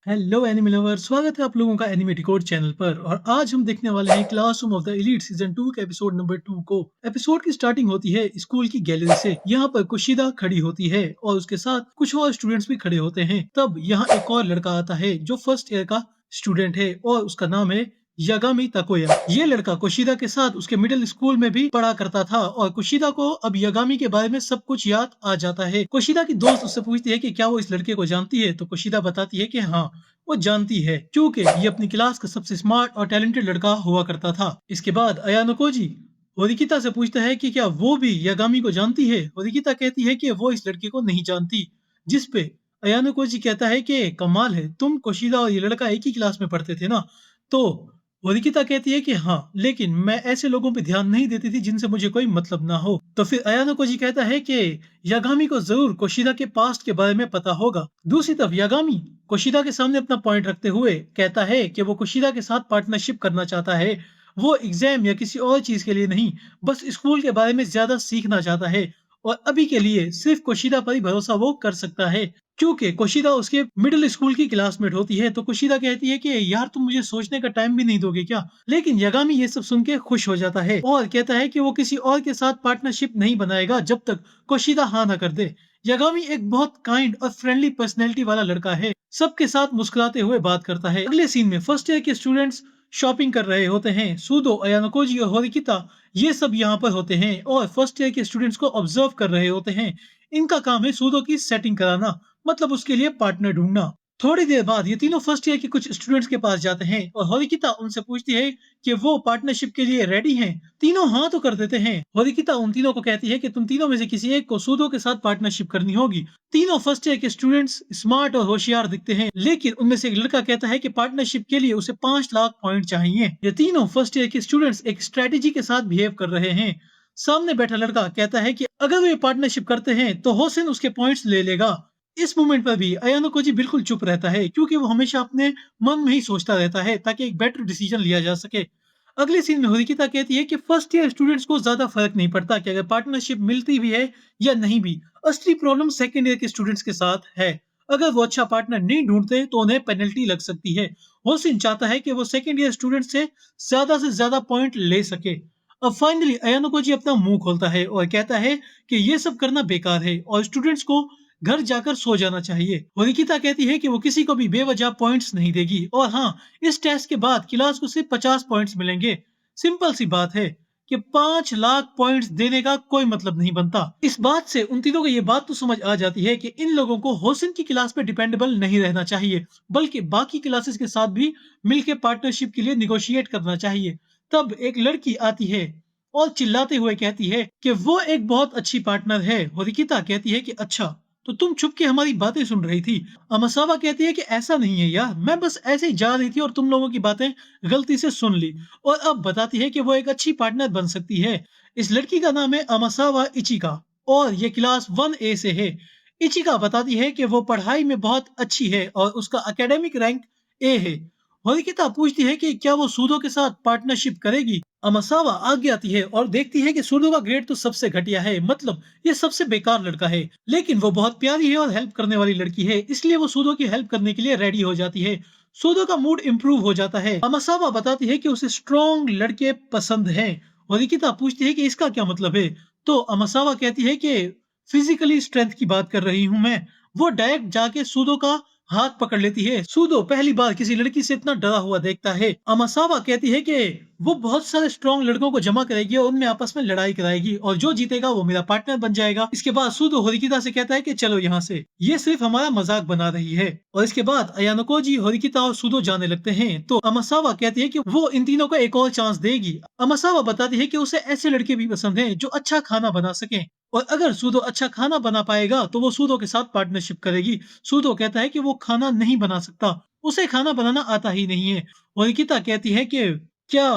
Hello anime lover, स्वागत है आप लोगों का एनिमे डिकोड चैनल पर। और आज हम देखने वाले हैं classroom of the elite season 2 के एपिसोड नंबर 2 को। एपिसोड की स्टार्टिंग होती है स्कूल की गैलरी से। यहाँ पर कुशिदा खड़ी होती है और उसके साथ कुछ और स्टूडेंट्स भी खड़े होते हैं। तब यहाँ एक और लड़का आता है जो फर्स्ट ईयर का स्टूडेंट है और उसका नाम है यागामी तकोया। ये लड़का कुशिदा के साथ उसके मिडिल स्कूल में भी पढ़ा करता था और कुशिदा को अब यागामी के बारे में सब कुछ याद आ जाता है। कुशिदा की दोस्त उससे पूछती है कि क्या वो इस लड़के को जानती है, तो कुशिदा बताती है कि हाँ, वो जानती है क्योंकि ये अपनी क्लास का सबसे स्मार्ट और टैलेंटेड लड़का हुआ करता था। इसके बाद अयानो कोजी होरिकिता से पूछता है कि क्या वो भी यागामी को जानती है। होरिकिता कहती है कि वो इस लड़के को नहीं जानती, जिस पे अयानो कोजी कहता है कि कमाल है, तुम कोशिदा और ये लड़का एक ही क्लास में पढ़ते थे ना। तो होरिकिता कहती है कि हाँ, लेकिन मैं ऐसे लोगों पे ध्यान नहीं देती थी जिनसे मुझे कोई मतलब ना हो। तो फिर अयानो कोजी कहता है कि यागामी को जरूर कोशिदा के पास्ट के बारे में पता होगा। दूसरी तरफ यागामी कुशिदा के सामने अपना पॉइंट रखते हुए कहता है कि वो कुशिदा के साथ पार्टनरशिप करना चाहता है। वो एग्जाम या किसी और चीज के लिए नहीं, बस स्कूल के बारे में ज्यादा सीखना चाहता है। और अभी के लिए सिर्फ कुशिदा पर ही भरोसा वो कर सकता है, क्योंकि कुशिदा उसके मिडिल स्कूल की क्लासमेट होती है। तो कुशिदा कहती है कि यार, तुम मुझे सोचने का टाइम भी नहीं दोगे क्या। लेकिन यागामी ये सब सुन के खुश हो जाता है और कहता है कि वो किसी और के साथ पार्टनरशिप नहीं बनाएगा जब तक कुशिदा हाँ ना कर दे। यागामी एक बहुत काइंड और फ्रेंडली पर्सनैलिटी वाला लड़का है, सबके साथ मुस्कुराते हुए बात करता है। अगले सीन में फर्स्ट ईयर के स्टूडेंट्स शॉपिंग कर रहे होते हैं। सूदो, अयानोकोजी और होरिकिता ये सब यहाँ पर होते हैं और फर्स्ट ईयर के स्टूडेंट्स को ऑब्जर्व कर रहे होते हैं। इनका काम है सूदो की सेटिंग कराना, मतलब उसके लिए पार्टनर ढूंढना। थोड़ी देर बाद ये तीनों फर्स्ट ईयर के कुछ स्टूडेंट्स के पास जाते हैं और होरिकिता उनसे पूछती है कि वो पार्टनरशिप के लिए रेडी हैं। तीनों हाँ तो कर देते हैं। होरिकिता उन तीनों को कहती है कि तुम तीनों में से किसी एक को सूदो के साथ पार्टनरशिप करनी होगी। तीनों फर्स्ट ईयर के स्टूडेंट्स स्मार्ट और होशियार दिखते हैं, लेकिन उनमें से एक लड़का कहता है कि पार्टनरशिप के लिए उसे 5 लाख पॉइंट चाहिए। ये तीनों फर्स्ट ईयर के स्टूडेंट्स एक स्ट्रेटेजी के साथ बिहेव कर रहे हैं। सामने बैठा लड़का कहता है कि अगर वे पार्टनरशिप करते हैं तो होसिन उसके पॉइंट्स ले लेगा। इस मोमेंट पर भी अयानो कोजी बिल्कुल चुप रहता है, क्योंकि वो हमेशा अपने मन में ही सोचता रहता है ताकि एक बेटर डिसीजन लिया जा सके। अगले सीन में होरिकिता कहती है कि फर्स्ट ईयर स्टूडेंट्स को ज्यादा फर्क नहीं पड़ता कि अगर पार्टनरशिप मिलती भी है या नहीं भी। असली प्रॉब्लम सेकंड ईयर के स्टूडेंट्स के साथ है। अगर वो अच्छा पार्टनर नहीं ढूंढते तो उन्हें पेनल्टी लग सकती है। होसिन चाहता है कि वो सेकंड ईयर स्टूडेंट से ज्यादा पॉइंट ले सके। अब फाइनली अयानो कोजी अपना मुंह खोलता है और कहता है कि ये सब करना बेकार है और स्टूडेंट्स को घर जाकर सो जाना चाहिए। निकिता कहती है कि वो किसी को भी बेवजह पॉइंट्स नहीं देगी और हाँ, इस टेस्ट के बाद क्लास को सिर्फ 50 पॉइंट्स मिलेंगे। सिंपल सी बात है कि 5 लाख पॉइंट्स देने का कोई मतलब नहीं बनता। इस बात से उन तीनों को ये बात तो समझ आ जाती है कि इन लोगों को होसिन की क्लास पे डिपेंडेबल नहीं रहना चाहिए, बल्कि बाकी क्लासेस के साथ भी मिलकर पार्टनरशिप के लिए निगोशिएट करना चाहिए। तब एक लड़की आती है और चिल्लाते हुए कहती है कि वो एक बहुत अच्छी पार्टनर है। होरिकिता कहती है कि अच्छा, तो तुम छुप के हमारी बातें सुन रही थी। अमासावा कहती है कि ऐसा नहीं है यार, मैं बस ऐसे ही जा रही थी और तुम लोगों की बातें गलती से सुन ली। और अब बताती है कि वो एक अच्छी पार्टनर बन सकती है। इस लड़की का नाम है अमासावा इचिका और ये क्लास 1A से है। इचिका बताती है कि वो पढ़ाई में बहुत अच्छी है और उसका एकेडमिक रैंक ए है। होरिकिता पूछती है कि क्या वो सूदो के साथ पार्टनरशिप करेगी। अमासावा आगे आती है और देखती है कि सूदो का ग्रेड तो सबसे घटिया है, मतलब ये सबसे बेकार लड़का है। लेकिन वो बहुत प्यारी है और हेल्प करने वाली लड़की है, इसलिए वो सूदो की हेल्प करने के लिए रेडी हो जाती है। सूदो का मूड इंप्रूव हो जाता है। अमासावा बताती है कि उसे स्ट्रॉन्ग लड़के पसंद हैं। होरिकिता पूछती है कि इसका क्या मतलब है। तो अमासावा कहती है कि फिजिकली स्ट्रेंथ की बात कर रही हूँ मैं। वो डायरेक्ट जाके सूदो का हाथ पकड़ लेती है। सूदो पहली बार किसी लड़की से इतना डरा हुआ देखता है। अमासावा कहती है कि वो बहुत सारे स्ट्रॉन्ग लड़कों को जमा करेगी और उनमें आपस में लड़ाई कराएगी और जो जीतेगा वो मेरा पार्टनर बन जाएगा। इसके बाद सूदो होरिकिता से कहता है कि चलो यहाँ से, ये सिर्फ हमारा मजाक बना रही है। और इसके बाद अयानोकोजी, होरिकिता और सूदो जाने लगते हैं। तो अमासावा कहती है कि वो इन तीनों को एक और चांस देगी। अमासावा बताती है कि उसे ऐसे लड़के भी पसंद हैं जो अच्छा खाना बना सकें, और अगर सूदो अच्छा खाना बना पाएगा तो वो सूदो के साथ पार्टनरशिप करेगी। सूदो कहता है कि वो खाना नहीं बना सकता, उसे खाना बनाना आता ही नहीं है। होरिकिता कहती है कि क्या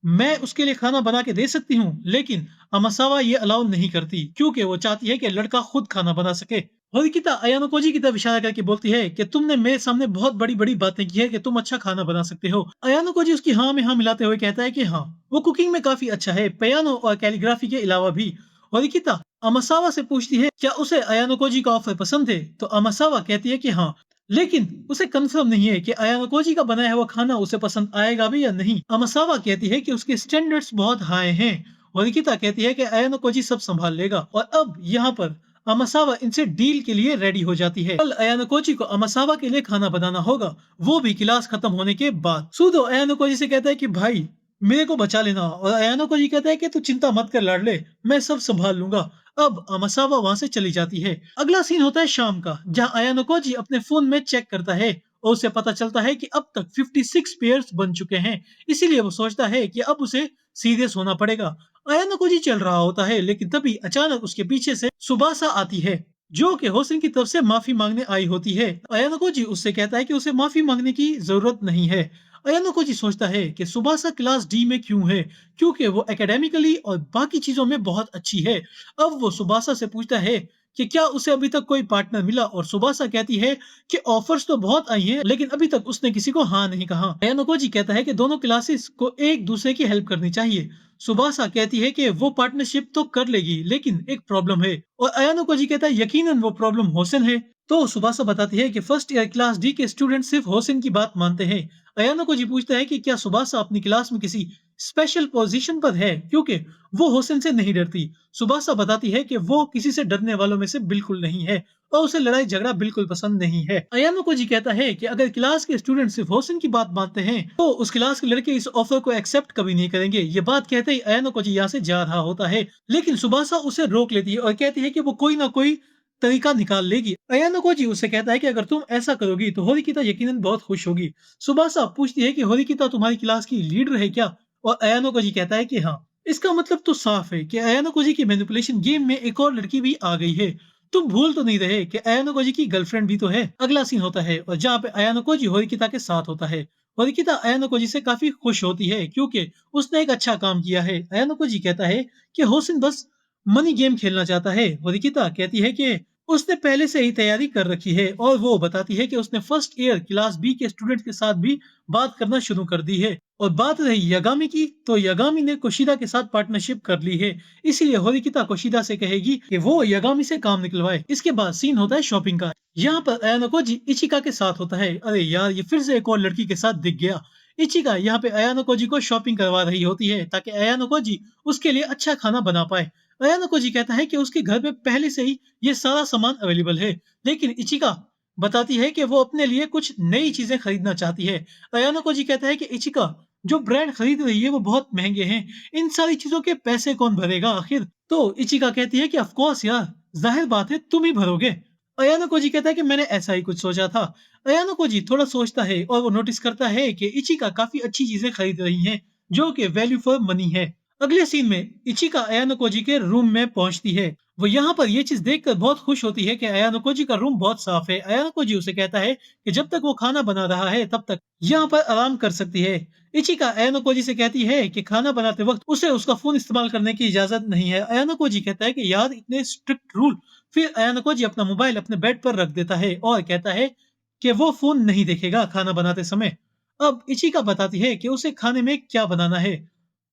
मैं उसके लिए खाना बना के दे सकती हूँ, लेकिन अमासावा ये अलाउ नहीं करती क्योंकि वो चाहती है कि लड़का खुद खाना बना सके। होरिकिता अयानोकोजी की तरफ इशारा करके बोलती है कि तुमने मेरे सामने बहुत बड़ी बड़ी बातें की है कि तुम अच्छा खाना बना सकते हो। अयानोकोजी उसकी हाँ में हाँ मिलाते हुए कहता है कि हाँ, वो कुकिंग में काफी अच्छा है, पियानो और कैलीग्राफी के अलावा भी। होरिकिता अमासावा से पूछती है क्या उसे अयानोकोजी का ऑफर पसंद है। तो अमासावा कहती है कि हाँ, लेकिन उसे कंफर्म नहीं है कि अयानोकोजी का बनाया हुआ खाना उसे पसंद आएगा भी या नहीं। अमासावा कहती है कि उसके स्टैंडर्ड्स बहुत हाई हैं और निकिता कहती है कि अयानोकोजी सब संभाल लेगा। और अब यहाँ पर अमासावा इनसे डील के लिए रेडी हो जाती है। कल अयानोकोजी को अमासावा के लिए खाना बनाना होगा, वो भी क्लास खत्म होने के बाद। सूदो अयानोकोजी से कहता है कि भाई मेरे को बचा लेना, और अयानोकोजी कहता है कि तू चिंता मत कर लाडले, मैं सब संभाल लूंगा। अब अमासावा वहां से चली जाती है। अगला सीन होता है शाम का, जहां अयानोकोजी अपने फोन में चेक करता है और उसे पता चलता है कि अब तक 56 पेयर्स बन चुके हैं। इसीलिए वो सोचता है कि अब उसे सीरियस होना पड़ेगा। अयानोकोजी चल रहा होता है, लेकिन तभी अचानक उसके पीछे से सुबासा आती है, जो कि होसिन की तरफ से माफी मांगने आई होती है। अयानोकोजी उससे कहता है कि उसे माफी मांगने की जरूरत नहीं है। अयानोकोजी सोचता है कि सुबासा क्लास डी में क्यों है, क्योंकि वो एकेडमिकली और बाकी चीजों में बहुत अच्छी है। अब वो सुबासा से पूछता है कि क्या उसे अभी तक कोई पार्टनर मिला, और सुबासा कहती है कि ऑफर्स तो बहुत आई हैं, लेकिन अभी तक उसने किसी को हाँ नहीं कहा। अयानोकोजी कहता है कि दोनों क्लासेस को एक दूसरे की हेल्प करनी चाहिए। सुबासा कहती है कि वो पार्टनरशिप तो कर लेगी, लेकिन एक प्रॉब्लम है। और अयानोकोजी कहता है यकीनन वो प्रॉब्लम होसिन है। तो सुबासा बताती है कि फर्स्ट ईयर क्लास डी के स्टूडेंट सिर्फ होसिन की बात मानते हैं। अयानोकोजी पूछता है कि क्या सुबासा अपनी क्लास में किसी स्पेशल पोजीशन पर है, क्योंकि वो होसिन से नहीं डरती। सुबासा बताती है कि वो किसी से डरने वालों में से बिल्कुल नहीं है और उसे लड़ाई झगड़ा बिल्कुल पसंद नहीं है। अयानोकोजी कहता है कि अगर क्लास के स्टूडेंट सिर्फ होसिन की बात मानते हैं तो उस क्लास के लड़के इस ऑफर को एक्सेप्ट कभी नहीं करेंगे। ये बात कहते ही अयानोकोजी यहाँ से जा रहा होता है, लेकिन सुबासा उसे रोक लेती है और कहती है कि वो कोई ना कोई तरीका निकाल लेगी। अयानोकोजी उससे कहता है कि अगर तुम ऐसा करोगी तो होरिकिता यकीनन बहुत खुश होगी। सुबासा पूछती है कि होरिकिता तुम्हारी क्लास की लीडर है क्या, और अयानोकोजी कहता है कि हाँ। इसका मतलब तो साफ है कि अयानोकोजी की मैनिपुलेशन गेम में एक और लड़की भी आ गई है। तुम भूल तो नहीं रहे कि अयानोकोजी की गर्लफ्रेंड भी तो है। अगला सीन होता है और जहाँ पे अयानोकोजी होरिकिता के साथ होता है। होरिकिता अयानोकोजी से काफी खुश होती है क्योंकि उसने एक अच्छा काम किया है। अयानोकोजी कहता है कि होसिन बस मनी गेम खेलना चाहता है। होरिकिता कहती है कि उसने पहले से ही तैयारी कर रखी है, और वो बताती है कि उसने फर्स्ट ईयर क्लास बी के स्टूडेंट के साथ भी बात करना शुरू कर दी है। और बात रही यागामी की, तो यागामी ने कोशिदा के साथ पार्टनरशिप कर ली है। इसीलिए होरिकिता कोशिदा से कहेगी कि वो यागामी से काम निकलवाए। इसके बाद सीन होता है शॉपिंग का। यहाँ पर अयानोकोजी इचिका के साथ होता है। अरे यार, ये फिर से एक और लड़की के साथ दिख गया। इचिका यहाँ पे अयानोकोजी को शॉपिंग करवा रही होती है ताकि अयानोकोजी उसके लिए अच्छा खाना बना पाए। अयानोकोजी कहता है कि उसके घर में पहले से ही ये सारा सामान अवेलेबल है, लेकिन इचिका बताती है कि वो अपने लिए कुछ नई चीजें खरीदना चाहती है। अयानोकोजी कहता है कि इचिका, जो ब्रांड खरीद रही है वो बहुत महंगे हैं, इन सारी चीजों के पैसे कौन भरेगा आखिर। तो इचिका कहती है कि ऑफ कोर्स यार, जाहिर बात है तुम ही भरोगे। अयानोकोजी कहता है कि मैंने ऐसा ही कुछ सोचा था। अयानोकोजी थोड़ा सोचता है और वो नोटिस करता है कि इचिका काफी अच्छी चीजें खरीद रही हैं, जो कि वैल्यू फॉर मनी है। अगले सीन में इचिका अयानोकोजी के रूम में पहुंचती है। वो यहाँ पर ये चीज देखकर बहुत खुश होती है कि अयानोकोजी का रूम बहुत साफ है। अयानोकोजी उसे कहता है कि जब तक वो खाना बना रहा है तब तक यहाँ पर आराम कर सकती है। इचिका अयानोकोजी से कहती है कि खाना बनाते वक्त उसे उसका फोन इस्तेमाल करने की इजाजत नहीं है। अयानोकोजी कहता है कि यार इतने स्ट्रिक्ट रूल। फिर अयानोकोजी अपना मोबाइल अपने बेड पर रख देता है और कहता है कि वो फोन नहीं देखेगा खाना बनाते समय। अब इचिका बताती है कि उसे खाने में क्या बनाना है।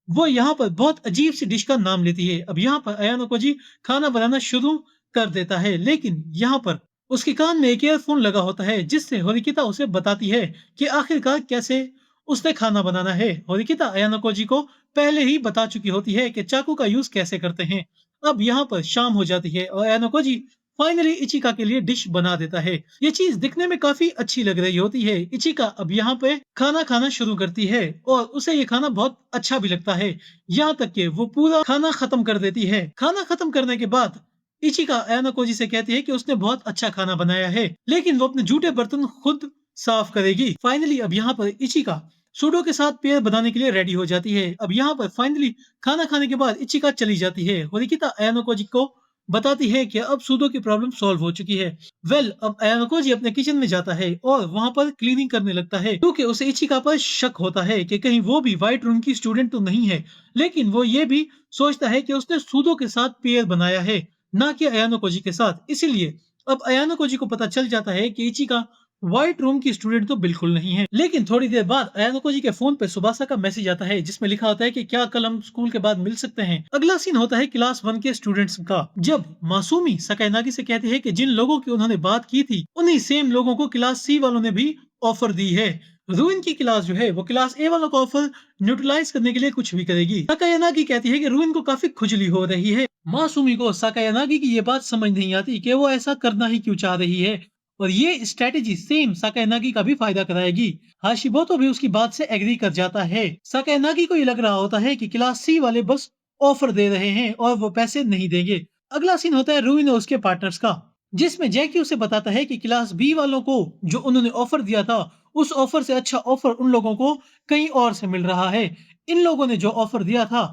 वो यहाँ पर बहुत अजीब सी डिश का नाम लेती है। अब यहाँ पर अयानोकोजी खाना बनाना शुरू कर देता है, लेकिन यहाँ पर उसके कान में एक ईयरफोन लगा होता है, जिससे होरिकिता उसे बताती है कि आखिरकार कैसे उसने खाना बनाना है। होरिकिता अयानोकोजी को पहले ही बता चुकी होती है कि चाकू का यूज कैसे करते हैं। अब यहाँ पर शाम हो जाती है और अयानोकोजी फाइनली इचिका के लिए डिश बना देता है। ये चीज दिखने में काफी अच्छी लग रही होती है। इचिका अब यहाँ पे खाना खाना शुरू करती है और उसे ये खाना बहुत अच्छा भी लगता है, यहाँ तक कि वो पूरा खाना खत्म कर देती है। खाना खत्म करने के बाद इचिका अयानोकोजी से कहती है कि उसने बहुत अच्छा खाना बनाया है, लेकिन वो अपने जूठे बर्तन खुद साफ करेगी। फाइनली अब यहाँ पर इचिका सूडो के साथ पेयर बनाने के लिए रेडी हो जाती है। अब यहाँ पर फाइनली खाना खाने के बाद इचिका चली जाती है। होरिकिता अयानोकोजी को बताती है कि अब सूदो की प्रॉब्लम सॉल्व हो चुकी है। अब अयानोकोजी अपने किचन में जाता है और वहां पर क्लीनिंग करने लगता है, क्योंकि उसे इचिका पर शक होता है कि कहीं वो भी व्हाइट रूम की स्टूडेंट तो नहीं है। लेकिन वो ये भी सोचता है कि उसने सूदो के साथ पेयर बनाया है, ना कि अयानोकोजी के साथ। इसीलिए अब अयानोकोजी को पता चल जाता है कि इचिका व्हाइट रूम की स्टूडेंट तो बिल्कुल नहीं है। लेकिन थोड़ी देर बाद अयानको जी के फोन पे सुबासा का मैसेज आता है जिसमें लिखा होता है कि क्या कल हम स्कूल के बाद मिल सकते हैं। अगला सीन होता है क्लास 1 के स्टूडेंट्स का, जब मासूमी सकायनागी से कहती है कि जिन लोगों की उन्होंने बात की थी उन्हीं सेम लोगों को क्लास सी वालों ने भी ऑफर दी है। रूइन की क्लास जो है वो क्लास ए वालों का ऑफर न्यूट्रलाइज करने के लिए कुछ भी करेगी। सकायानागी कहती है कि रूइन को काफी खुजली हो रही है। मासूमी को सकायानागी की ये बात समझ नहीं आती कि वो ऐसा करना ही क्यों चाह रही है, और ये स्ट्रेटेजी सेम साकायानागी का भी फायदा कराएगी। हाशिबोतो भी उसकी बात से एग्री कर जाता है। साकायानागी को ये लग रहा होता है कि क्लास सी वाले बस ऑफर दे रहे हैं और वो पैसे नहीं देंगे। अगला सीन होता है रूइन और उसके पार्टनर्स का, जिसमें जैकी उसे बताता है कि क्लास बी वालों को जो उन्होंने ऑफर दिया था उस ऑफर से अच्छा ऑफर उन लोगों को कहीं और से मिल रहा है। इन लोगों ने जो ऑफर दिया था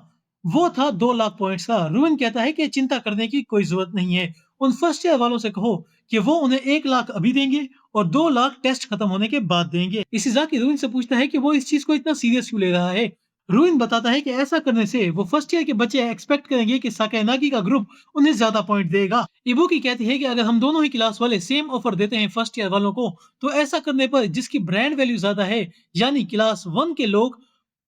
वो था 2 लाख पॉइंट्स का। रूइन कहता है कि चिंता करने की कोई जरूरत नहीं है, उन फर्स्ट ईयर वालों से कहो कि वो उन्हें 1 लाख अभी देंगे और 2 लाख टेस्ट खत्म होने के बाद देंगे। इशिज़ाकी रूइन से पूछता है कि वो इस चीज को इतना सीरियस क्यों ले रहा है। रूइन बताता है कि ऐसा करने से वो फर्स्ट ईयर के बच्चे एक्सपेक्ट करेंगे कि साकायानागी का ग्रुप उन्हें ज्यादा पॉइंट देगा। इबुकी कहती है कि अगर हम दोनों ही क्लास वाले सेम ऑफर देते हैं फर्स्ट ईयर वालों को, तो ऐसा करने पर जिसकी ब्रांड वैल्यू ज्यादा है यानी क्लास 1 के लोग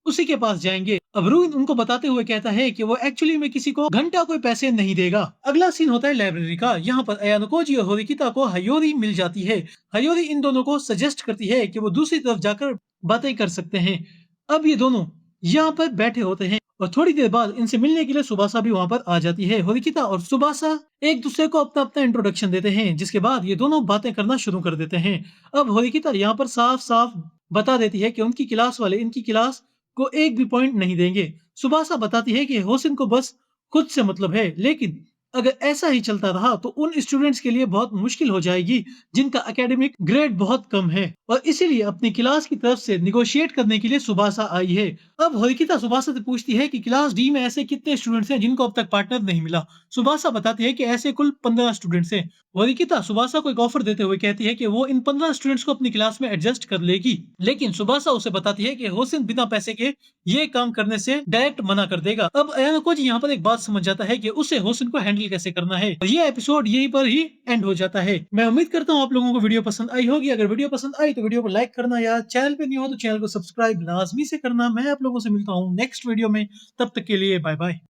उसी के पास जाएंगे। अब रूइन उनको बताते हुए कहता है कि वो एक्चुअली में किसी को घंटा कोई पैसे नहीं देगा। अगला सीन होता है लाइब्रेरी का। यहाँ पर अयानोकोजी और होरिकिता को हायोरी मिल जाती है। हायोरी इन दोनों को सजेस्ट करती है कि वो दूसरी तरफ जाकर बातें कर सकते हैं। अब ये दोनों यहाँ पर बैठे होते हैं और थोड़ी देर बाद इनसे मिलने के लिए सुबासा भी वहां पर आ जाती है। होरिकिता और सुबासा एक दूसरे को अपना अपना इंट्रोडक्शन देते हैं, जिसके बाद ये दोनों बातें करना शुरू कर देते हैं। अब होरिकिता यहाँ पर साफ साफ बता देती है कि उनकी क्लास वाले इनकी क्लास को एक भी पॉइंट नहीं देंगे। सुबासा बताती है कि होसिन को बस खुद से मतलब है, लेकिन अगर ऐसा ही चलता रहा तो उन स्टूडेंट्स के लिए बहुत मुश्किल हो जाएगी जिनका एकेडमिक ग्रेड बहुत कम है, और इसीलिए अपनी क्लास की तरफ से निगोशिएट करने के लिए सुबासा आई है। अब होरिकिता सुबासा से पूछती है कि क्लास डी में ऐसे कितने स्टूडेंट्स हैं जिनको अब तक पार्टनर नहीं मिला। सुबासा बताती है कि ऐसे कुल 15 स्टूडेंट्स हैं। होरिकिता सुबासा को एक ऑफर देते हुए कहती है कि वो इन 15 स्टूडेंट्स को अपनी क्लास में एडजस्ट कर लेगी, लेकिन सुबासा उसे बताती है कि होसिन बिना पैसे के ये काम करने से डायरेक्ट मना कर देगा। अब अयानोकोजी यहाँ पर एक बात समझ जाता है कि उसे होसिन को हैंडल कैसे करना है, और ये एपिसोड यहीं पर ही एंड हो जाता है। मैं उम्मीद करता हूँ आप लोगों को वीडियो पसंद आई होगी। अगर वीडियो पसंद आई तो वीडियो को लाइक करना, या चैनल पे नहीं हो तो चैनल को सब्सक्राइब लाजमी से करना। मैं आप लोगों से मिलता हूँ नेक्स्ट वीडियो में, तब तक के लिए बाय बाय।